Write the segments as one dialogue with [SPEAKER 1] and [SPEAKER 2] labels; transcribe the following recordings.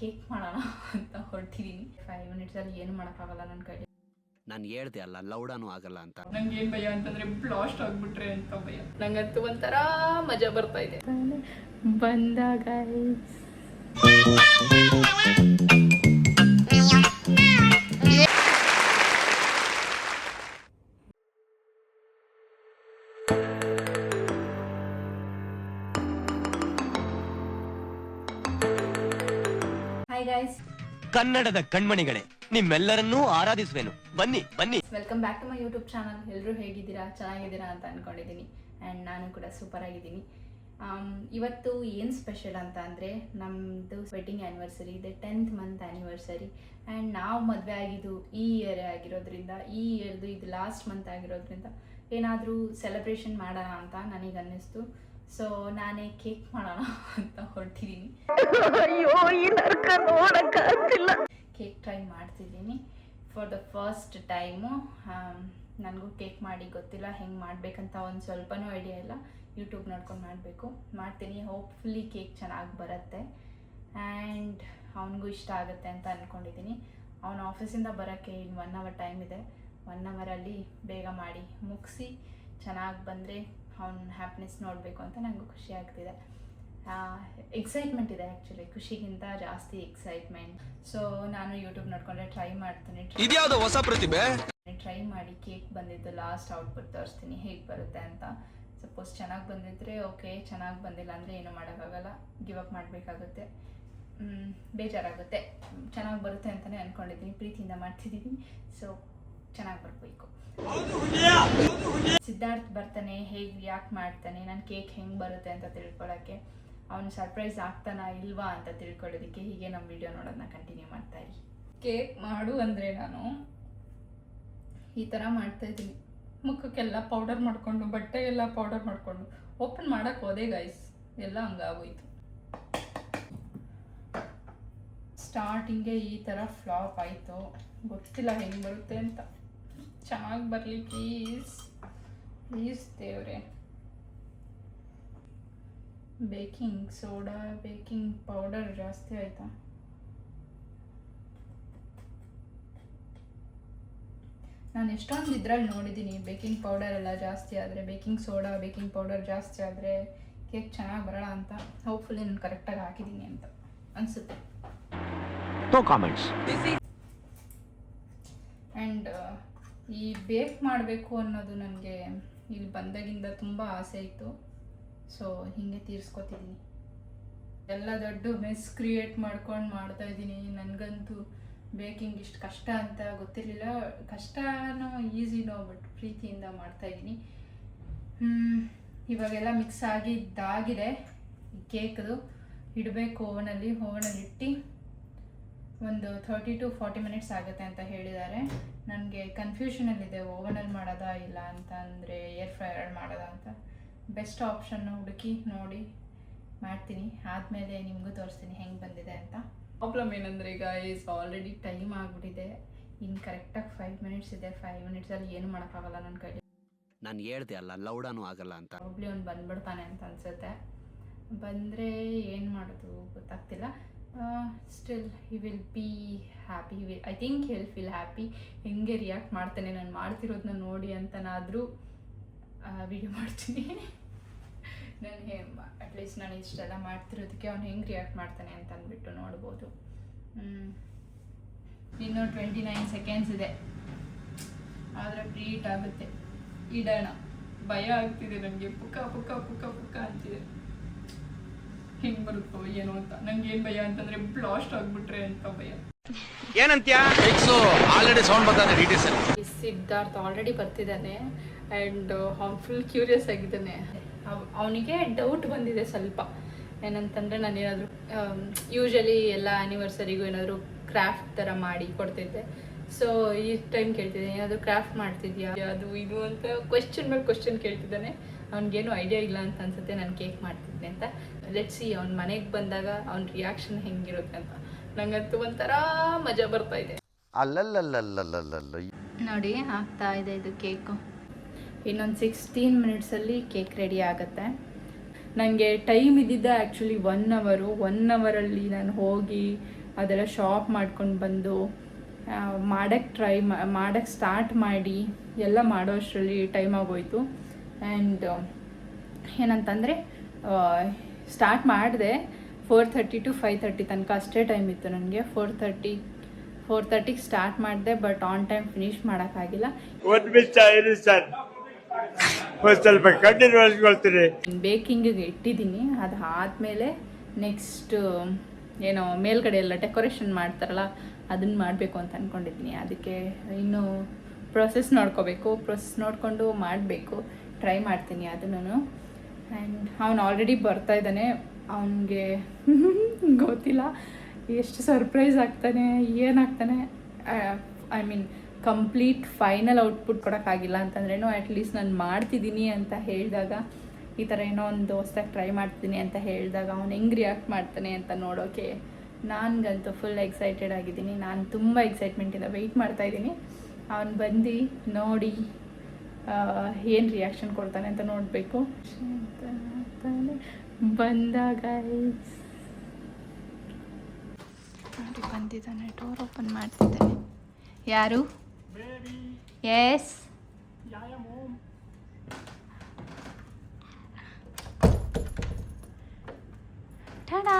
[SPEAKER 1] Cake ಮಾಡೋಣ ಅಂತ ಹೊರಟಿದ್ದೀನಿ. 5 ಮಿನಿಟ್ಸಲ್ಲಿ ಏನು ಮಾಡೋಕ್ಕಾಗಲ್ಲ ನನ್ನ ಕೈಲಿ.
[SPEAKER 2] ನಾನು ಹೇಳ್ದೆ ಅಲ್ಲ ಲೌಡಾನು ಆಗಲ್ಲ ಅಂತ.
[SPEAKER 1] ನಂಗೆ ಏನು ಭಯ ಅಂತಂದರೆ ಬ್ಲಾಸ್ಟ್ ಆಗಿಬಿಟ್ರೆ ಅಂತ ಭಯ. ನಂಗಂತೂ ಒಂಥರ ಮಜಾ ಬರ್ತಾ ಇದೆ. ಬಂದಾಗ ಹಾಯ್ ಗೈಸ್,
[SPEAKER 3] ಕನ್ನಡದ ಕಣ್ಮಣಿಗಳೇ, ನಿಮ್ಮೆಲ್ಲರನ್ನೂ ಆರಾಧಿಸುವೆನು. ಬನ್ನಿ ಬನ್ನಿ.
[SPEAKER 1] Welcome back to my YouTube channel. ಎಲ್ಲರೂ ಹೇಗಿದ್ದೀರಾ? ಚೆನ್ನಾಗಿದ್ದೀರಾ ಅಂತ ಅಂದ್ಕೊಂಡಿದ್ದೀನಿ. ಆ್ಯಂಡ್ ನಾನು ಕೂಡ ಸೂಪರ್ ಆಗಿದ್ದೀನಿ. ಇವತ್ತು ಏನು ಸ್ಪೆಷಲ್ ಅಂತ ಅಂದರೆ ನಮ್ಮದು ವೆಡ್ಡಿಂಗ್ ಆ್ಯನಿವರ್ಸರಿ ಇದೆ, 10th ಮಂತ್ ಆ್ಯನಿವರ್ಸರಿ. ಆ್ಯಂಡ್ ನಾವು ಮದುವೆ ಆಗಿದ್ದು ಈ ಇಯರೇ ಆಗಿರೋದ್ರಿಂದ, ಈ ಇಯರ್ದು ಇದು ಲಾಸ್ಟ್ ಮಂತ್ ಆಗಿರೋದ್ರಿಂದ ಏನಾದರೂ ಸೆಲೆಬ್ರೇಷನ್ ಮಾಡೋಣ ಅಂತ ನನಗೆ ಅನ್ನಿಸ್ತು. ಸೊ ನಾನೇ ಕೇಕ್ ಮಾಡೋಣ ಅಂತ ಹೊರಟಿದ್ದೀನಿ. ಕೇಕ್ ಟ್ರೈ ಮಾಡ್ತಿದ್ದೀನಿ ಫಾರ್ ದ ಫಸ್ಟ್ ಟೈಮು. ನನಗೂ ಕೇಕ್ ಮಾಡಿ ಗೊತ್ತಿಲ್ಲ, ಹೆಂಗೆ ಮಾಡಬೇಕಂತ ಒಂದು ಸ್ವಲ್ಪನೂ ಐಡಿಯಾ ಇಲ್ಲ. ಯೂಟ್ಯೂಬ್ ನೋಡ್ಕೊಂಡು ಮಾಡ್ತೀನಿ. ಹೋಪ್ಫುಲಿ ಕೇಕ್ ಚೆನ್ನಾಗಿ ಬರುತ್ತೆ ಆ್ಯಂಡ್ ಅವನಿಗೂ ಇಷ್ಟ ಆಗುತ್ತೆ ಅಂತ ಅಂದ್ಕೊಂಡಿದ್ದೀನಿ. ಅವನ ಆಫೀಸಿಂದ ಬರೋಕ್ಕೆ ಇನ್ನು 1 hour ಟೈಮ್ ಇದೆ. 1 hour ಬೇಗ ಮಾಡಿ ಮುಗಿಸಿ ಚೆನ್ನಾಗಿ ಬಂದರೆ ಅವ್ನ ಹ್ಯಾಪಿನೆಸ್ ನೋಡಬೇಕು ಅಂತ ನನಗೂ ಖುಷಿ ಆಗ್ತಿದೆ. ಎಕ್ಸೈಟ್ಮೆಂಟ್ ಇದೆ ಆ್ಯಕ್ಚುಲಿ, ಖುಷಿಗಿಂತ ಜಾಸ್ತಿ ಎಕ್ಸೈಟ್ಮೆಂಟ್. ಸೊ ನಾನು ಯೂಟ್ಯೂಬ್ ನೋಡ್ಕೊಂಡ್ರೆ ಟ್ರೈ ಮಾಡ್ತೀನಿ.
[SPEAKER 3] ಹೊಸ ಪ್ರತಿಭೆ
[SPEAKER 1] ಟ್ರೈ ಮಾಡಿ ಕೇಕ್ ಬಂದಿದ್ದು ಲಾಸ್ಟ್ ಔಟ್ಪುಟ್ ತೋರಿಸ್ತೀನಿ ಹೇಗೆ ಬರುತ್ತೆ ಅಂತ. ಸಪೋಸ್ ಚೆನ್ನಾಗಿ ಬಂದಿದ್ರೆ ಓಕೆ, ಚೆನ್ನಾಗಿ ಬಂದಿಲ್ಲ ಅಂದರೆ ಏನೂ ಮಾಡೋಕ್ಕಾಗಲ್ಲ, ಗಿವ್ ಅಪ್ ಮಾಡಬೇಕಾಗುತ್ತೆ, ಬೇಜಾರಾಗುತ್ತೆ. ಚೆನ್ನಾಗಿ ಬರುತ್ತೆ ಅಂತಲೇ ಅಂದ್ಕೊಂಡಿದ್ದೀನಿ, ಪ್ರೀತಿಯಿಂದ ಮಾಡ್ತಿದ್ದೀನಿ. ಸೊ ಚೆನ್ನಾಗಿ ಬರಬೇಕು. ಸಿದ್ಧಾರ್ಥ್ ಬರ್ತಾನೆ, ಹೇಗೆ ರಿಯಾಕ್ಟ್ ಮಾಡ್ತಾನೆ, ನನ್ನ ಕೇಕ್ ಹೆಂಗೆ ಬರುತ್ತೆ ಅಂತ ತಿಳ್ಕೊಳ್ಳೋಕ್ಕೆ, ಅವನು ಸರ್ಪ್ರೈಸ್ ಆಗ್ತಾನಾ ಇಲ್ವಾ ಅಂತ ತಿಳ್ಕೊಳ್ಳೋದಕ್ಕೆ ಹೀಗೆ ನಮ್ಮ ವಿಡಿಯೋ ನೋಡೋದನ್ನ ಕಂಟಿನ್ಯೂ ಮಾಡ್ತಾಯಿರಿ. ಕೇಕ್ ಮಾಡು ಅಂದರೆ ನಾನು ಈ ಥರ ಮಾಡ್ತಾಯಿದ್ದೀನಿ. ಮುಖಕ್ಕೆಲ್ಲ ಪೌಡರ್ ಮಾಡಿಕೊಂಡು, ಬಟ್ಟೆಗೆಲ್ಲ ಪೌಡರ್ ಮಾಡಿಕೊಂಡು ಓಪನ್ ಮಾಡೋಕ್ಕೆ ಹೋದೆ ಗೈಸ್, ಎಲ್ಲ ಹಂಗಾಗೋಯ್ತು. ಸ್ಟಾರ್ಟಿಂಗೇ ಈ ಥರ ಫ್ಲಾಪ್ ಆಯಿತು, ಗೊತ್ತಿಲ್ಲ ಹೆಂಗೆ ಬರುತ್ತೆ ಅಂತ. ಚೆನ್ನಾಗಿ ಬರಲಿ ಪ್ಲೀಸ್ ದೇವ್ರೆ. ಬೇಕಿಂಗ್ ಸೋಡಾ, ಬೇಕಿಂಗ್ ಪೌಡರ್ ಜಾಸ್ತಿ ಆಯಿತಾ? ನಾನು ಎಷ್ಟೊಂದು ಇದ್ರಲ್ಲಿ ನೋಡಿದ್ದೀನಿ, ಬೇಕಿಂಗ್ ಪೌಡರ್ ಎಲ್ಲ ಜಾಸ್ತಿ ಆದರೆ, ಬೇಕಿಂಗ್ ಸೋಡಾ, ಬೇಕಿಂಗ್ ಪೌಡರ್ ಜಾಸ್ತಿ ಆದರೆ ಕೇಕ್ ಚೆನ್ನಾಗಿ ಬರೋಲ್ಲ ಅಂತ. ಹೋಪ್ಫುಲಿ ನಾನು ಕರೆಕ್ಟಾಗಿ ಹಾಕಿದ್ದೀನಿ ಅಂತ ಅನಿಸುತ್ತೆ. ಆ್ಯಂಡ್ ಈ ಬೇಕ್ ಮಾಡಬೇಕು ಅನ್ನೋದು ನನಗೆ ಇಲ್ಲಿ ಬಂದಾಗಿಂದ ತುಂಬ ಆಸೆ ಇತ್ತು. ಸೊ ಹೀಗೆ ತೀರಿಸ್ಕೊತಿದ್ದೀನಿ. ಎಲ್ಲ ದೊಡ್ಡ ಮೆಸ್ ಕ್ರಿಯೇಟ್ ಮಾಡ್ಕೊಂಡು ಮಾಡ್ತಾಯಿದ್ದೀನಿ. ನನಗಂತೂ ಬೇಕಿಂಗ್ ಇಷ್ಟು ಕಷ್ಟ ಅಂತ ಗೊತ್ತಿರಲಿಲ್ಲ. ಕಷ್ಟನೋ ಈಸಿನೋ, ಬಟ್ ಪ್ರೀತಿಯಿಂದ ಮಾಡ್ತಾಯಿದ್ದೀನಿ. ಇವಾಗೆಲ್ಲ ಮಿಕ್ಸ್ ಆಗಿದ್ದಾಗಿದೆ. ಕೇಕ್ದು ಇಡಬೇಕು ಓವನಲ್ಲಿ ಇಟ್ಟು ಒಂದು 30 to 40 minutes ಆಗುತ್ತೆ ಅಂತ ಹೇಳಿದ್ದಾರೆ. ನನಗೆ ಕನ್ಫ್ಯೂಷನಲ್ಲಿದೆ, ಓವನಲ್ಲಿ ಮಾಡೋದಾ ಇಲ್ಲ ಅಂತ ಅಂದರೆ ಏರ್ ಫ್ರೈಯರ್ ಮಾಡೋದಾ ಅಂತ. ಬೆಸ್ಟ್ ಆಪ್ಷನ್ನು ಹುಡುಕಿ ನೋಡಿ ಮಾಡ್ತೀನಿ. ಆದಮೇಲೆ ನಿಮಗೂ ತೋರಿಸ್ತೀನಿ ಹೆಂಗೆ ಬಂದಿದೆ ಅಂತ. ಪ್ರಾಬ್ಲಮ್ ಏನಂದರೆ ಈಗ ಆಲ್ರೆಡಿ ಟೈಮ್ ಆಗಿಬಿಟ್ಟಿದೆ. ಇನ್ನು ಕರೆಕ್ಟಾಗಿ 5 minutes ಇದೆ. 5 minutesಲ್ಲಿ ಏನು ಮಾಡೋಕ್ಕಾಗಲ್ಲ ನನ್ನ ಕೈಲಿ.
[SPEAKER 2] ನಾನು ಹೇಳ್ದೆ ಅಲ್ಲ ಲೌಡಾನು ಆಗಲ್ಲ ಅಂತ.
[SPEAKER 1] ಪ್ರಾಬ್ಲಿ ಅವ್ನು ಬಂದ್ಬಿಡ್ತಾನೆ ಅಂತ ಅನಿಸುತ್ತೆ. ಬಂದರೆ ಏನು ಮಾಡೋದು ಗೊತ್ತಾಗ್ತಿಲ್ಲ. Still he will be happy. I think hill feel happy. ಹೆಂಗೆ ರಿಯಾಕ್ಟ್ ಮಾಡ್ತಾನೆ ನಾನು ಮಾಡ್ತಿರೋದನ್ನ ನೋಡಿ ಅಂತನಾದರೂ ವಿಡಿಯೋ ಮಾಡ್ತೀನಿ. ನಾನು ಅಟ್ಲೀಸ್ಟ್ ನಾನು ಇಷ್ಟೆಲ್ಲ ಮಾಡ್ತಿರೋದಕ್ಕೆ ಅವ್ನು ಹೆಂಗೆ ರಿಯಾಕ್ಟ್ ಮಾಡ್ತಾನೆ ಅಂತ ಅಂದ್ಬಿಟ್ಟು ನೋಡ್ಬೋದು. ಇನ್ನೂ 29 seconds ಇದೆ, ಆದರೆ ಪ್ರೀಟ್ ಆಗುತ್ತೆ. ಇಡೋಣ. ಭಯ ಆಗ್ತಿದೆ ನನಗೆ, ಪುಕ್ಕ ಪುಕ್ಕ ಪುಕ್ಕ ಪುಕ್ಕ ಅಂತಿದೆ. ಹೆಂಗೆ ಬರುತ್ತೋ ಏನೋ ಅಂತ. ನಂಗೆ ಏನು ಭಯ ಅಂತಂದರೆ ಬ್ಲಾಸ್ಟ್ ಆಗಿಬಿಟ್ರೆ ಅಂತ ಭಯ.
[SPEAKER 3] ಏನಂತ್ಯಾ? ಆಲ್ರೆಡಿ ಸೌಂಡ್ ಬರ್ತಾನೆ.
[SPEAKER 1] ಸಿದ್ಧಾರ್ಥ್ ಆಲ್ರೆಡಿ ಬರ್ತಿದ್ದಾನೆ ಆ್ಯಂಡ್ ಅವ್ನು ಫುಲ್ ಕ್ಯೂರಿಯಸ್ ಆಗಿದ್ದಾನೆ. ಅವನಿಗೆ ಡೌಟ್ ಬಂದಿದೆ ಸ್ವಲ್ಪ. ಏನಂತಂದರೆ ನಾನೇನಾದರೂ ಯೂಶಲಿ ಎಲ್ಲ ಆ್ಯನಿವರ್ಸರಿಗೂ ಏನಾದರೂ ಕ್ರಾಫ್ಟ್ ಥರ ಮಾಡಿ ಕೊಡ್ತಿದ್ದೆ. ಸೊ ಈ ಟೈಮ್ ಕೇಳ್ತಿದ್ದೆ, ಏನಾದರೂ ಕ್ರಾಫ್ಟ್ ಮಾಡ್ತಿದ್ಯಾ, ಅದು ಇದು ಅಂತ ಕ್ವೆಶ್ಚನ್ ಮೇಲೆ ಕ್ವೆಶ್ಚನ್ ಕೇಳ್ತಿದ್ದಾನೆ. ಅವ್ನಿಗೇನು ಐಡಿಯಾ ಇಲ್ಲ ಅಂತ ಅನ್ಸುತ್ತೆ ನಾನು ಕೇಕ್ ಮಾಡ್ತಿದ್ದೆ ಅಂತ. ಲೆಟ್ಸ್ ಸಿ ಅವ್ನ ಮನೆಗೆ ಬಂದಾಗ ಅವ್ನ ರಿಯಾಕ್ಷನ್ ಹೆಂಗಿರುತ್ತೆ ಅಂತ. ನಂಗಂತೂ ಒಂಥರ ಮಜಾ ಬರ್ತಾ ಇದೆ. ನೋಡಿ ಆಗ್ತಾ ಇದೆ ಇದು ಕೇಕು. ಇನ್ನೊಂದು 16 minutesಲ್ಲಿ ಕೇಕ್ ರೆಡಿ ಆಗುತ್ತೆ. ನನಗೆ ಟೈಮ್ ಇದ್ದಿದ್ದ ಆ್ಯಕ್ಚುಲಿ 1 hour. 1 hourಲ್ಲಿ ನಾನು ಹೋಗಿ ಅದೆಲ್ಲ ಶಾಪ್ ಮಾಡ್ಕೊಂಡು ಬಂದು ಮಾಡೋಕ್ಕೆ ಸ್ಟಾರ್ಟ್ ಮಾಡಿ ಎಲ್ಲ ಮಾಡೋ ಅಷ್ಟರಲ್ಲಿ ಟೈಮ್ ಆಗೋಯ್ತು. ಆ್ಯಂಡ್ ಏನಂತಂದರೆ ಸ್ಟಾರ್ಟ್ ಮಾಡಿದೆ 4:30 to 5:30 ತನಕ ಅಷ್ಟೇ ಟೈಮ್ ಇತ್ತು ನನಗೆ. 4:30ಗೆ ಸ್ಟಾರ್ಟ್ ಮಾಡಿದೆ, ಬಟ್ ಆನ್ ಟೈಮ್ ಫಿನಿಷ್ ಮಾಡೋಕ್ಕಾಗಿಲ್ಲ.
[SPEAKER 4] ಸ್ವಲ್ಪ ಕಂಟಿನ್ಯೂಸ್ಗೊಳ್ತೀನಿ.
[SPEAKER 1] ಬೇಕಿಂಗಿಗೆ ಇಟ್ಟಿದ್ದೀನಿ. ಅದಾದಮೇಲೆ ನೆಕ್ಸ್ಟ್ ಏನೋ ಮೇಲ್ಗಡೆ ಎಲ್ಲ ಡೆಕೋರೇಷನ್ ಮಾಡ್ತಾರಲ್ಲ ಅದನ್ನು ಮಾಡಬೇಕು ಅಂತ ಅಂದ್ಕೊಂಡಿದ್ದೀನಿ. ಅದಕ್ಕೆ ಇನ್ನೂ ಪ್ರೊಸೆಸ್ ನೋಡ್ಕೋಬೇಕು. ಪ್ರೊಸೆಸ್ ನೋಡಿಕೊಂಡು ಮಾಡಬೇಕು, ಟ್ರೈ ಮಾಡ್ತೀನಿ ಅದನ್ನು. ಆ್ಯಂಡ್ ಅವನು ಆಲ್ರೆಡಿ ಬರ್ತಾ ಇದ್ದಾನೆ. ಅವನಿಗೆ ಗೊತ್ತಿಲ್ಲ ಎಷ್ಟು ಸರ್ಪ್ರೈಸ್ ಆಗ್ತಾನೆ, ಏನಾಗ್ತಾನೆ. I mean complete final output ಕೊಡೋಕ್ಕಾಗಿಲ್ಲ ಅಂತಂದ್ರೇನು ಅಟ್ಲೀಸ್ಟ್ ನಾನು ಮಾಡ್ತಿದ್ದೀನಿ ಅಂತ ಹೇಳಿದಾಗ, ಈ ಥರ ಏನೋ ಒಂದು ಹೊಸ್ದಾಗಿ ಟ್ರೈ ಮಾಡ್ತೀನಿ ಅಂತ ಹೇಳಿದಾಗ ಅವ್ನು ಹೆಂಗೆ ರಿಯಾಕ್ಟ್ ಮಾಡ್ತಾನೆ ಅಂತ ನೋಡೋಕ್ಕೆ ನನಗಂತೂ ಫುಲ್ ಎಕ್ಸೈಟೆಡ್ ಆಗಿದ್ದೀನಿ. ನಾನು ತುಂಬ ಎಕ್ಸೈಟ್ಮೆಂಟಿಂದ ವೆಯ್ಟ್ ಮಾಡ್ತಾಯಿದ್ದೀನಿ. ಅವನು ಬಂದು ನೋಡಿ ಏನು ರಿಯಾಕ್ಷನ್ ಕೊಡ್ತಾನೆ ಅಂತ ನೋಡಬೇಕು. ಬಂದಾಗ ನೋಡಿ ಬಂದಿದ್ದಾನೆ, ಡೋರ್ ಓಪನ್ ಮಾಡ್ತಿದ್ದಾನೆ. ಯಾರು? ಎಸ್, ಟಾಡಾ.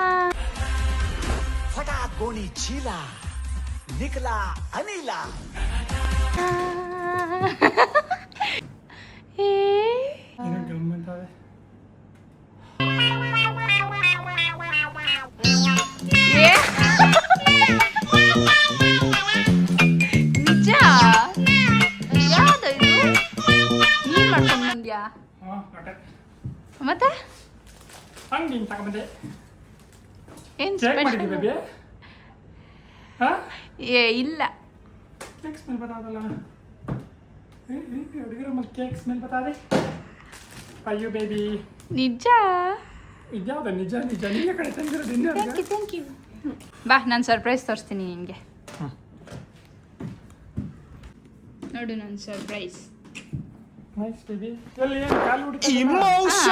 [SPEAKER 5] फटाक गोणी छीला निकला अनिला
[SPEAKER 1] ನಿಜ? ಯಾವ್ದು ಇದು? ನೀನ್ ಮಾಡ್ಕೊಂಡು ಬಂದ್ಯಾ? ಮತ್ತೆ ಏನ್ ಸ್ಪೆಷಲ್? ಏ ಇಲ್ಲ,
[SPEAKER 6] केक स्मेल बता दो ला केक स्मेल बता दे अಯ್ಯೋ ಬೇಬಿ.
[SPEAKER 1] ನಿಜ?
[SPEAKER 6] ಇದ್ಯಾವ್ದು ನಿಜ? ನಿಜ ನಿಜ ಕಡೆ ತಂದಿರೋದು.
[SPEAKER 1] Thank you. ಬಾ, ನಾನು ಸರ್ಪ್ರೈಸ್ ತೋರಿಸ್ತೀನಿ ನಿನಗೆ. ನೋಡು ನನ್ನ ಸರ್ಪ್ರೈಸ್.
[SPEAKER 6] Nice baby. ಎಲ್ಲಿ ಏನು ಕಾಲು ಹುಡುಕಿ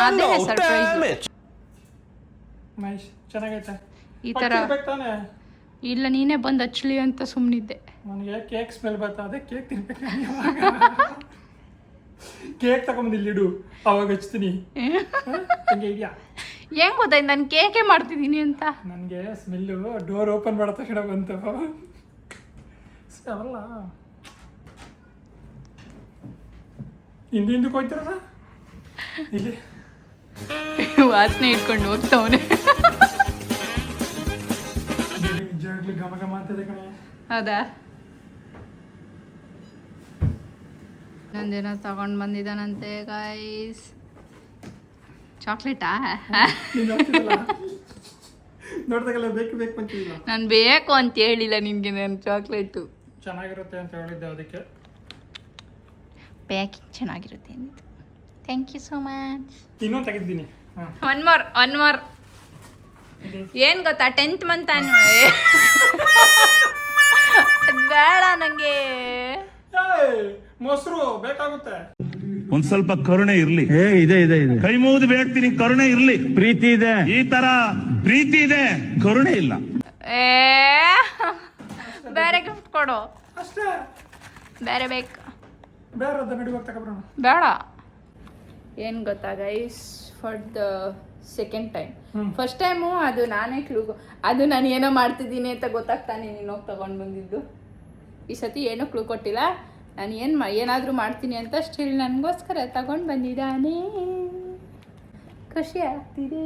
[SPEAKER 1] ಅದೇ ಸರ್ಪ್ರೈಸ್.
[SPEAKER 6] ನೈಸ್, ಚೆನ್ನಾಗೈತೆ.
[SPEAKER 1] ಈ ಥರ
[SPEAKER 6] ತಾನೆ?
[SPEAKER 1] ಇಲ್ಲ, ನೀನೇ ಬಂದು ಹಚ್ಚಲಿ ಅಂತ ಸುಮ್ಮನಿದ್ದೆ.
[SPEAKER 6] ನನಗೆ ಕೇಕ್ ಸ್ಮೆಲ್ ಬರ್ತಾ ಇದೆ, ಕೇಕ್ ತಿನ್ಬೇಕು. ಕೇಕ್ ತಗೊಂಬಂದು ಇಲ್ಲಿಡು, ಅವಾಗ ಹಚ್ತೀನಿ. ಹಂಗೆ ಇದೆಯಾ?
[SPEAKER 1] ಹೆಂಗ್ ಗೊತ್ತಾಯ್ತು ನಾನು ಕೇಕೆ ಮಾಡ್ತಿದ್ದೀನಿ ಅಂತ?
[SPEAKER 6] ನನಗೆ ಸ್ಮೆಲ್ಲು ಡೋರ್ ಓಪನ್ ಮಾಡೋ ತಕ್ಷಣ ಬಂತು. ಅವಲ್ಲ ಹಿಂದಕ್ಕೆ ಹೋಗ್ತಾರ ಇಲ್ಲಿ
[SPEAKER 1] ವಾಸನೆ ಇಟ್ಕೊಂಡು ಹೋಗ್ತವನೆ.
[SPEAKER 6] ನಿಜವಾಗ್ಲೂ ಘಮ ಘಮ ಅಂತದೆ ಕಣೆ.
[SPEAKER 1] ಹೌದಾ? ನಂದೇನೋ ತಗೊಂಡು ಬಂದಿದ್ದಾನಂತೆ ಗೈಸ್. ಚಾಕ್ಲೇಟಾ?
[SPEAKER 6] ನೋಡ್ದಾಗೆಲ್ಲ ಬೇಕು ಬೇಕು ಅಂತಿಲ್ಲ.
[SPEAKER 1] ನಾನು ಬೇಕು ಅಂತ ಹೇಳಿಲ್ಲ ನಿನಗೆ. ನಾನು ಚಾಕ್ಲೇಟು
[SPEAKER 6] ಚೆನ್ನಾಗಿರುತ್ತೆ ಅಂತ ಹೇಳಿದ್ದೆ, ಅದಕ್ಕೆ
[SPEAKER 1] ಪ್ಯಾಕಿಂಗ್ ಚೆನ್ನಾಗಿರುತ್ತೆ ಅಂದಿದ್ದು. Thank you so much.
[SPEAKER 6] ಇನ್ನೊಂದು ತೆಗೆದಿದ್ದೀನಿ.
[SPEAKER 1] One more. ಏನು ಗೊತ್ತಾ, 10th ಮಂತ್ ಅದು ಬೇಡ ನನಗೆ.
[SPEAKER 6] ಮೊಸರು ಬೇಕಾಗುತ್ತೆ.
[SPEAKER 7] ಒಂದ್ ಸ್ವಲ್ಪ ಕರುಣೆ ಇರ್ಲಿ. ಇದೆ ಕೈ ಮುಗಿದು ಬೇಡ್ತೀನಿ, ಕರುಣೆ ಇರ್ಲಿ. ಪ್ರೀತಿ ಇದೆ, ಈ ತರ ಪ್ರೀತಿ ಇದೆ, ಕರುಣೆ ಇಲ್ಲ.
[SPEAKER 1] ಬೇರೆ ಗಿಫ್ಟ್ ಕೊಡು.
[SPEAKER 6] ಅಷ್ಟೇ,
[SPEAKER 1] ಬೇರೆ ಬೇಕು.
[SPEAKER 6] ಬೇರೆ ಅದ ನಡಿ ಹೋಗಿ ತಗೊಬರೋಣ.
[SPEAKER 1] ಬೇಡ. ಏನು ಗೊತ್ತಾ guys, for the second time. First time ಅದು ನಾನೇ ಅದು ನಾನು ಏನೋ ಮಾಡ್ತಿದ್ದೀನಿ ಅಂತ ಗೊತ್ತಾಗ್ತಾನೆ ನೀನು ಹೋಗಿ ತಗೊಂಡು ಬಂದಿದ್ದು. ಈ ಸತಿ ಏನೂ ಕ್ಲೂ ಕೊಟ್ಟಿಲ್ಲ. ನಾನು ಏನಾದರೂ ಮಾಡ್ತೀನಿ ಅಂತ ಸ್ಟಿಲ್ ನನಗೋಸ್ಕರ ತಗೊಂಡು ಬಂದಿದ್ದಾನೆ. ಖುಷಿ ಆಗ್ತಿದೆ.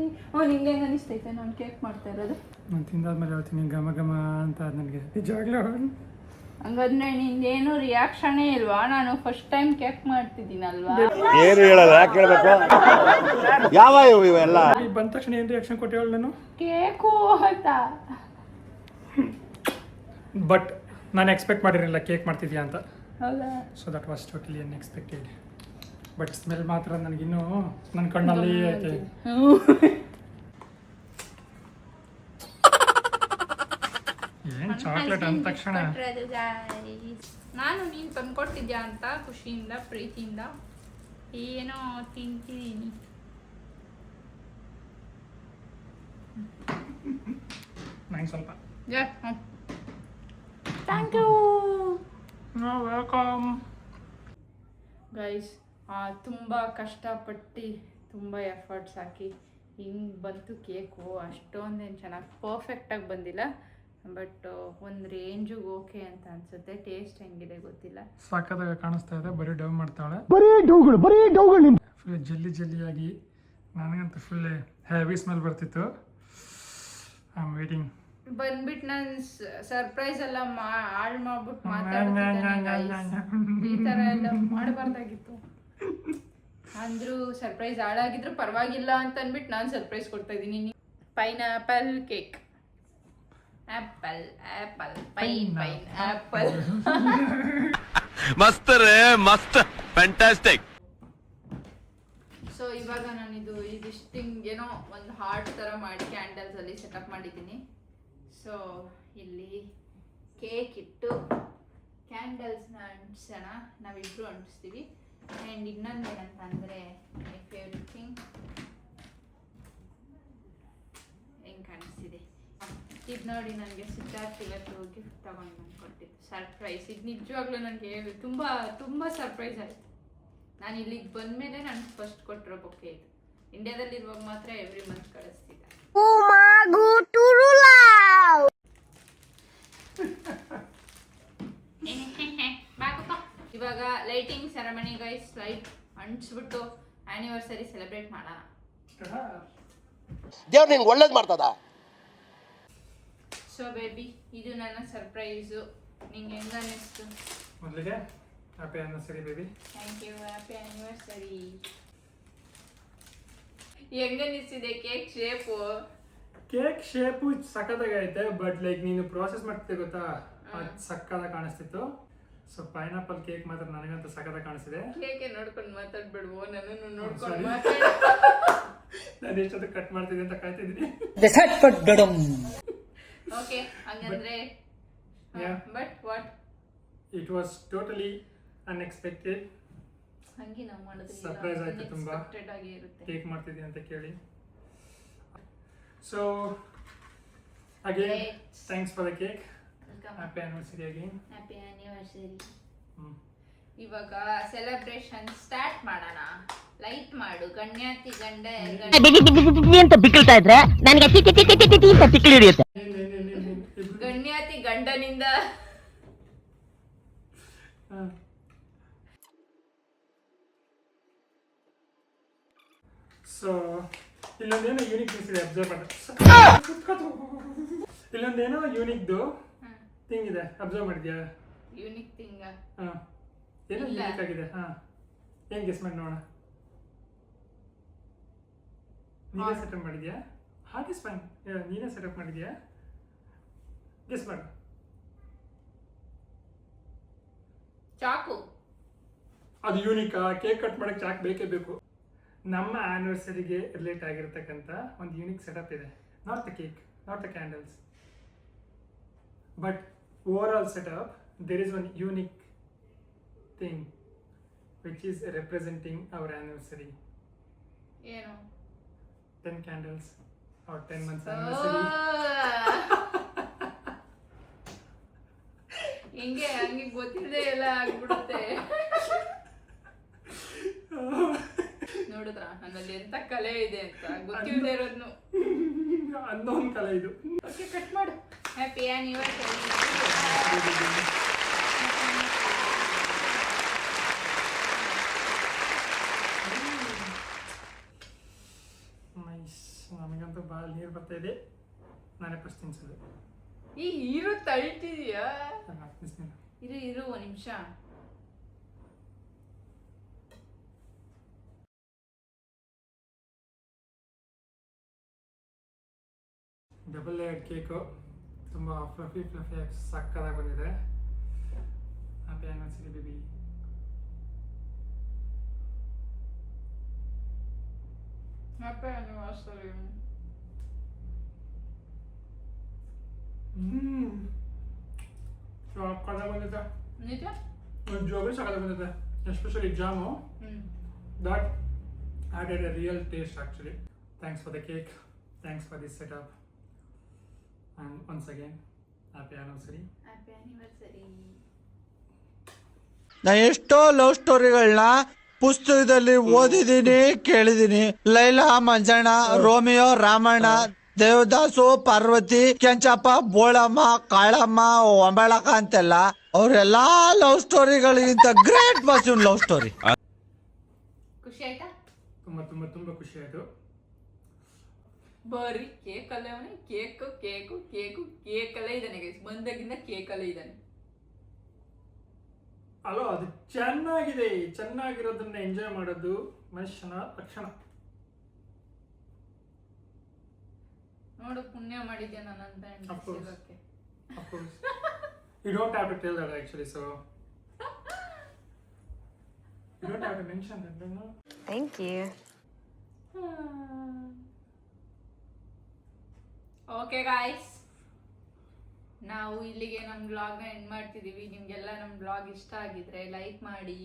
[SPEAKER 1] ನಿಂಗೆ ಹೆಂಗೆ ಅನಿಸ್ತೈತೆ ನಾನು ಕೇಕ್ ಮಾಡ್ತಾ ಇರೋದು?
[SPEAKER 6] ನಾನು ತಿಂದಾದ್ಮೇಲೆ ಹೇಳ್ತೀನಿ ಘಮ ಘಮ ಅಂತ. ನನಗೆ ನಿಜವಾಗ್ಲೂ
[SPEAKER 1] ಹಂಗಂದ್ರೆ ನಿಂದೇನು ರಿಯಾಕ್ಷನೇ ಇಲ್ವಾ? ನಾನು ಫಸ್ಟ್ ಟೈಮ್ ಕೇಕ್ ಮಾಡ್ತಿದ್ದೀನಲ್ವಾ?
[SPEAKER 4] ಏನು ಹೇಳಲ್ಲ, ಯಾಕೆ ಹೇಳ್ಬೇಕು? ಯಾವ ಇವೆಲ್ಲ
[SPEAKER 6] ಬಂದ ತಕ್ಷಣ ಏನು ರಿಯಾಕ್ಷನ್ ಕೊಟ್ಟೆ ಹೇಳು ನಾನು?
[SPEAKER 1] ಕೇಕು ಅಂತ.
[SPEAKER 6] ಬಟ್ ನಾನು ಎಕ್ಸ್ಪೆಕ್ಟ್ ಮಾಡಿರಲಿಲ್ಲ ಕೇಕ್ ಮಾಡ್ತಿದ್ಯಾ ಅಂತ.
[SPEAKER 1] ಹೌದಾ?
[SPEAKER 6] So that was totally unexpected. But smell ಮಾತ್ರ ನನಗಿನ್ನೂ ನನ್ನ ಕಣ್ಣಲ್ಲಿ ಐತೆ. ಏನು ಚಾಕ್ಲೇಟ್ ಅಂದ ತಕ್ಷಣ
[SPEAKER 1] ನಾನು ನೀನು ತಂದ್ಕೊಡ್ತಿದ್ಯಾ ಅಂತ ಖುಷಿಯಿಂದ ಪ್ರೀತಿಯಿಂದ ಏನೋ ತಿಂತಿದ್ದೀನಿ.
[SPEAKER 6] ನಂಗೆ ಸ್ವಲ್ಪ
[SPEAKER 1] ಥ್ಯಾಂಕ್ ಯು
[SPEAKER 6] ವೆಲ್ಕಮ್.
[SPEAKER 1] ಗೈಸ್ ತುಂಬ ಕಷ್ಟಪಟ್ಟು ತುಂಬ ಎಫರ್ಟ್ಸ್ ಹಾಕಿ ಹಿಂಗೆ ಬಂತು ಕೇಕು. ಅಷ್ಟೊಂದೇನು ಚೆನ್ನಾಗಿ ಪರ್ಫೆಕ್ಟಾಗಿ ಬಂದಿಲ್ಲ, ಬಟ್ ಒಂದು ರೇಂಜಿಗೆ ಓಕೆ ಅಂತ ಅನ್ಸುತ್ತೆ. ಟೇಸ್ಟ್ ಹೆಂಗಿದೆ ಗೊತ್ತಿಲ್ಲ.
[SPEAKER 6] ಸಕ್ಕತ್ತಾಗಿ ಕಾಣಿಸ್ತಾ ಇದೆ. ಬರೀ ಡವ್ ಮಾಡ್ತಾಳೆ, ಫುಲ್ ಜಲ್ಲಿ ಜಲ್ಲಿಯಾಗಿ. ನನಗಂತೂ ಫುಲ್ ಹೆವಿ ಸ್ಮೆಲ್ ಬರ್ತಿತ್ತು. I am waiting.
[SPEAKER 1] ಬಂದ್ಬಿಟ್ಟು ನಾನು ಸರ್ಪ್ರೈಸ್ ಎಲ್ಲ ಹಾಳು ಮಾಡ್ಬಿಟ್ಟು ಮಾತಾಡ್ತಿದ್ದೆ. ಈ ಥರ ಎಲ್ಲ ಮಾಡಬಾರ್ದಾಗಿತ್ತು. ಅಂದ್ರೂ ಸರ್ಪ್ರೈಸ್ ಹಾಳಾಗಿದ್ರು ಪರವಾಗಿಲ್ಲ ಅಂತ ಅಂದ್ಬಿಟ್ಟು ನಾನು ಸರ್ಪ್ರೈಸ್ ಕೊಡ್ತಾ ಇದ್ದೀನಿ. Pineapple cake. Apple apple pine pine apple.
[SPEAKER 3] ಮಸ್ತ್ ರೇ ಮಸ್ತ್, ಫ್ಯಾಂಟಾಸ್ಟಿಕ್.
[SPEAKER 1] ಸೊ ಇವಾಗ ನಾನು ಇದಿಷ್ಟು ಥಿಂಗ್ ಏನೋ ಒಂದು ಹಾರ್ಟ್ ಥರ ಮಾಡಿ ಕ್ಯಾಂಡಲ್ಸ್ ಅಲ್ಲಿ ಸೆಟಪ್ ಮಾಡಿದ್ದೀನಿ. ಸೊ ಇಲ್ಲಿ ಕೇಕ್ ಇಟ್ಟು ಕ್ಯಾಂಡಲ್ಸ್ನ ಅಂಟಿಸೋಣ. ನಾವಿಬ್ರು ಅಂಟಿಸ್ತೀವಿ. ಆ್ಯಂಡ್ ಇನ್ನೊಂದು ಏನಂತ ಅಂದರೆ ಮೈ ಫೇವ್ರೆಟ್ ಥಿಂಗ್ ಹೆಂಗೆ ಕಾಣಿಸ್ತಿದೆ ಇದು ನೋಡಿ. ನನಗೆ ಸಿದ್ಧಾರ್ಥ್ ಇವತ್ತು ಗಿಫ್ಟ್ ತಗೊಂಡು ನಾನು ಕೊಟ್ಟಿದ್ದು ಸರ್ಪ್ರೈಸ್. ಇದು ನಿಜವಾಗ್ಲೂ ನನಗೆ ತುಂಬ ತುಂಬ ಸರ್ಪ್ರೈಸ್ ಆಯಿತು. ನಾನು ಇಲ್ಲಿಗೆ ಬಂದಮೇಲೆ ನಾನು ಫಸ್ಟ್ ಕೊಟ್ಟಿರೋ ಬೊಕ್ಕೆ ಇದು. ಇಂಡಿಯಾದಲ್ಲಿರುವಾಗ ಮಾತ್ರ ಎವ್ರಿ ಮಂತ್ ಕಳಿಸ್ತಿದ್ದೆ. ಇವಾಗ ಲೈಟಿಂಗ್ ಸೆರೆಮನಿ ಗೈಸ್. ಲೈಟ್ ಅಂಟಿಸ್ಬಿಟ್ಟು ಆನಿವರ್ಸರಿ ಸೆಲೆಬ್ರೇಟ್ ಮಾಡೋಣ.
[SPEAKER 4] ದೇವ್ರು ನಿನ್ಗೆ ಒಳ್ಳೇದು ಮಾಡ್ತದ.
[SPEAKER 1] ಸೊ ಬೇಬಿ, ಇದು ನನ್ನ ಸರ್ಪ್ರೈಸು. ನಿಂಗೆ ಹೆಂಗ ಅನ್ನಿಸ್ತು?
[SPEAKER 6] ಮೊದಲಿಗೆ happy anniversary baby.
[SPEAKER 1] Thank you. Happy anniversary. ಹೆಂಗ ಅನ್ನಿಸ್ತಿದೆ ಕೇಕ್ ಶೇಪು?
[SPEAKER 6] ಕೇಕ್ ಶೇಪು ಸಕ್ಕತ್ತಾಗೈತೆ, ಬಟ್ ಲೈಕ್ ನೀನು ಪ್ರೋಸೆಸ್ ಮಾಡ್ತಿದ್ದೆ ಗೊತ್ತಾ, ಅದು ಸಕ್ಕತ್ತಾಗಿ ಕಾಣಿಸ್ತಿತ್ತು. ಸೊ ಪೈನಾಪಲ್ ಕೇಕ್ ಮಾತ್ರ ನನಗಂತೂ ಸಕ್ಕತ್ತಾಗಿ ಕಾಣಿಸ್ತಿದೆ.
[SPEAKER 1] ಕೇಕೆ ನೋಡ್ಕೊಂಡು ಮಾತಾಡ್ಬಿಡ್ವೋ? ನಾನು ನೋಡ್ಕೊಂಡು
[SPEAKER 6] Sorry.
[SPEAKER 1] ಮಾತಾಡ.
[SPEAKER 6] ನಾನು ಎಷ್ಟೊತ್ತು ಕಟ್ ಮಾಡ್ತಿದ್ದೆ ಅಂತ ಕಾಯ್ತಿದ್ದೀನಿ.
[SPEAKER 1] ಓಕೆ, ಹಂಗಂದ್ರೆ but what?
[SPEAKER 6] It was totally unexpected.
[SPEAKER 1] ಹಂಗೆ ನಾವು ಮಾಡೋದು
[SPEAKER 6] ಸರ್ಪ್ರೈಸ್ ಆಯ್ತು ತುಂಬಾ.
[SPEAKER 1] ಅನ್ಎಕ್ಸ್ಪೆಕ್ಟೆಡ್ ಆಗಿ ಇರುತ್ತೆ.
[SPEAKER 6] ಕೇಕ್ ಮಾಡ್ತಿದ್ದೀನಿ ಅಂತ ಕೇಳಿ. So again thanks for the cake. Happy anniversary again.
[SPEAKER 1] Happy anniversary.
[SPEAKER 6] Hmm.
[SPEAKER 1] ಇವಾಗ ಸೆಲೆಬ್ರೇಷನ್ ಸ್ಟಾರ್ಟ್ ಮಾಡೋಣ. ಲೈಟ್ ಮಾಡು. ಗಣ್ಯಾತಿ ಗಂಡ
[SPEAKER 8] ಅಂತ ಬಿಕ್ಕಳ್ತಾ ಇದ್ರೆ ನನಗೆ ಅಂತ ಬಿಕ್ಕಳು ಹಿಡಿಯುತ್ತೆ.
[SPEAKER 1] ಗಣ್ಯಾತಿ ಗಂಡನಿಂದ
[SPEAKER 6] ಸೊ ಇಲ್ಲೊಂದೇನೋ ಯೂನಿಕ್ ಇದೆ, ಅಬ್ಸರ್ವ್ ಮಾಡಿ. ಇಲ್ಲೊಂದೇನೋ ಯೂನಿಕ್ದು ಥಿಂಗ್ ಇದೆ, ಅಬ್ಸರ್ವ್ ಮಾಡಿದ್ಯಾ?
[SPEAKER 1] ಯೂನಿಕ್ ಥಿಂಗ್
[SPEAKER 6] ಹಾಂ, ಏನೋ ಯೂನಿಕ್ ಆಗಿದೆ. ಹಾಂ, ಏನು ಗೆಸ್ ಮಾಡಿ ನೋಡೋಣ. ನೀನೇ ಸೆಟಪ್ ಮಾಡಿದ್ಯಾ? Hot is fine. ನೀನೇ ಸೆಟಪ್ ಮಾಡಿದ್ಯಾ? ಗೆಸ್ ಮಾಡು.
[SPEAKER 1] ಚಾಕು.
[SPEAKER 6] ಅದು ಯೂನಿಕಾ? ಕೇಕ್ ಕಟ್ ಮಾಡಕ್ಕೆ ಚಾಕ್ ಬೇಕೇ ಬೇಕು. ನಮ್ಮ ಆನಿವರ್ಸರಿಗೆ ರಿಲೇಟ್ ಆಗಿರ್ತಕ್ಕಂಥ ಒಂದು ಯೂನಿಕ್ ಸೆಟಪ್ ಇದೆ. Not the cake, not the candles, but over all setup there is one unique thing which is representing our anniversary.
[SPEAKER 1] ಏನು?
[SPEAKER 6] 10 candles or 10 months anniversary.
[SPEAKER 1] ಹಿಂಗೆ ಹಂಗೆ ಗೊತ್ತಿಲ್ಲದೆ ಎಲ್ಲ ಆಗ್ಬಿಡುತ್ತೆ. ನೋಡಿದ್ರ ನನ್ನಲ್ಲಿ ಎಂತ ಕಲೆ ಇದೆ ಅಂತ ಗೊತ್ತಿಲ್ಲದೆ ಇರೋದ್ನು.
[SPEAKER 6] ಅನ್ನೋನ್ ಕಲೆ ಇದು.
[SPEAKER 1] ಓಕೆ, ಕಟ್ ಮಾಡು. Happy anniversary.
[SPEAKER 6] ನೈಸ್. ನಮಗಂತೂ ಭಾಳ ನೀರು ಬರ್ತಾ ಇದೆ. ನಾನೇ ಫಸ್ಟ್ ತಿನ್ಸೋದು.
[SPEAKER 1] ಈ ಹೀರೋ ತಳ್ತಿದೀಯಾ?
[SPEAKER 6] ಇರು
[SPEAKER 1] ಇರು ಒಂದು ನಿಮಿಷ.
[SPEAKER 6] ಡಬಲ್ ಲೇಯರ್ಡ್ ಕೇಕು, ತುಂಬ ಫ್ಲಫಿ ಆಗಿ ಸಕ್ಕದಾಗಿ ಬಂದಿದೆ. Happy anniversary baby.
[SPEAKER 1] Happy anniversary.
[SPEAKER 6] ಸಕ್ಕದಾಗಿ ಬಂದಿದೆ.
[SPEAKER 1] ನಿಜ?
[SPEAKER 6] ನಿಜವಾಗ್ಲೂ ಸಕ್ಕದಾಗಿ ಬಂದಿದೆ. Especially jam. That added a real taste actually. Thanks for the cake. Thanks for this setup. And once again, happy anniversary.
[SPEAKER 1] Happy anniversary.
[SPEAKER 5] ನಾ ಎಷ್ಟೋ ಲವ್ ಸ್ಟೋರಿಗಳನ್ನ ಪುಸ್ತಕದಲ್ಲಿ ಓದಿದೀನಿ, ಕೇಳಿದೀನಿ. ಲೈಲಾ ಮಂಜಣ್ಣ, ರೋಮಿಯೋ ರಾಮಣ್ಣ, ದೇವದಾಸು ಪಾರ್ವತಿ, ಕೆಂಚಪ್ಪ, ಬೋಳಮ್ಮ, ಕಾಳಮ್ಮ, ಒಂಬಳಕ ಅಂತೆಲ್ಲ ಅವರೆಲ್ಲಾ ಲವ್ ಸ್ಟೋರಿಗಳಿಗಿಂತ ಗ್ರೇಟ್ ವಾಸ್ ಇವ್ನ ಲವ್ ಸ್ಟೋರಿ.
[SPEAKER 1] ಖುಷಿ ಆಯ್ತಾ?
[SPEAKER 6] ತುಂಬಾ ತುಂಬಾ ತುಂಬಾ ಖುಷಿ ಆಯ್ತು.
[SPEAKER 1] ಬರೀ ಕೇಕ್ ಅಲ್ಲೇ ಅವನೇ, ಕೇಕು ಕೇಕು ಕೇಕು ಕೇಕಲ್ಲೇ ಇದ್ದಾನೆ ಗೈಸ್. ಬಂದಾಗಿಂದ ಕೇಕಲ್ಲೇ ಇದ್ದಾನೆ.
[SPEAKER 6] ಅಲೋ, ಅದು ಚೆನ್ನಾಗಿದೆ. ಚೆನ್ನಾಗಿರೋದನ್ನ ಎಂಜಾಯ್ ಮಾಡೋದು ಮನುಷ್ಯನ ಲಕ್ಷಣ.
[SPEAKER 1] ನೋಡು, ಪುಣ್ಯ ಮಾಡಿದ್ಯಾ ನನ್ನಂತ
[SPEAKER 6] Of course.
[SPEAKER 1] ಸಿಗೋಕ್ಕೆ.
[SPEAKER 6] Of course. You don't have to tell that actually, so you don't have to mention that, no?
[SPEAKER 9] Thank you.
[SPEAKER 1] Okay guys, ನಾವು ಇಲ್ಲಿಗೆ ನಮ್ಮ ಬ್ಲಾಗ್ನ ಎಂಡ್ ಮಾಡ್ತಿದ್ದೀವಿ. ನಿಮಗೆಲ್ಲ ನಮ್ಮ ಬ್ಲಾಗ್ ಇಷ್ಟ ಆಗಿದ್ರೆ ಲೈಕ್ ಮಾಡಿ,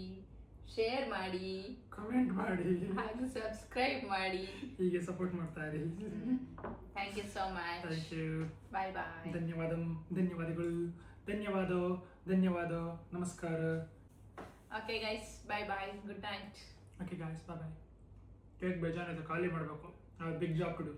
[SPEAKER 1] ಶೇರ್ ಮಾಡಿ,
[SPEAKER 6] ಕಮೆಂಟ್ ಮಾಡಿ,
[SPEAKER 1] ಹಾಗೂ ಸಬ್ಸ್ಕ್ರೈಬ್ ಮಾಡಿ.
[SPEAKER 6] ಹೀಗೆ ಸಪೋರ್ಟ್ ಮಾಡ್ತಾ ಇರಿ.
[SPEAKER 1] Thank you so much.
[SPEAKER 6] Thank you.
[SPEAKER 1] Bye bye.
[SPEAKER 6] ಧನ್ಯವಾದಗಳು. ಧನ್ಯವಾದ. ನಮಸ್ಕಾರ.
[SPEAKER 1] Okay guys, bye bye. Good night.
[SPEAKER 6] Okay guys, bye bye. Cake ಬೇಜಾನಿದೆ, ಖಾಲಿ ಮಾಡಬೇಕು. Big job to do.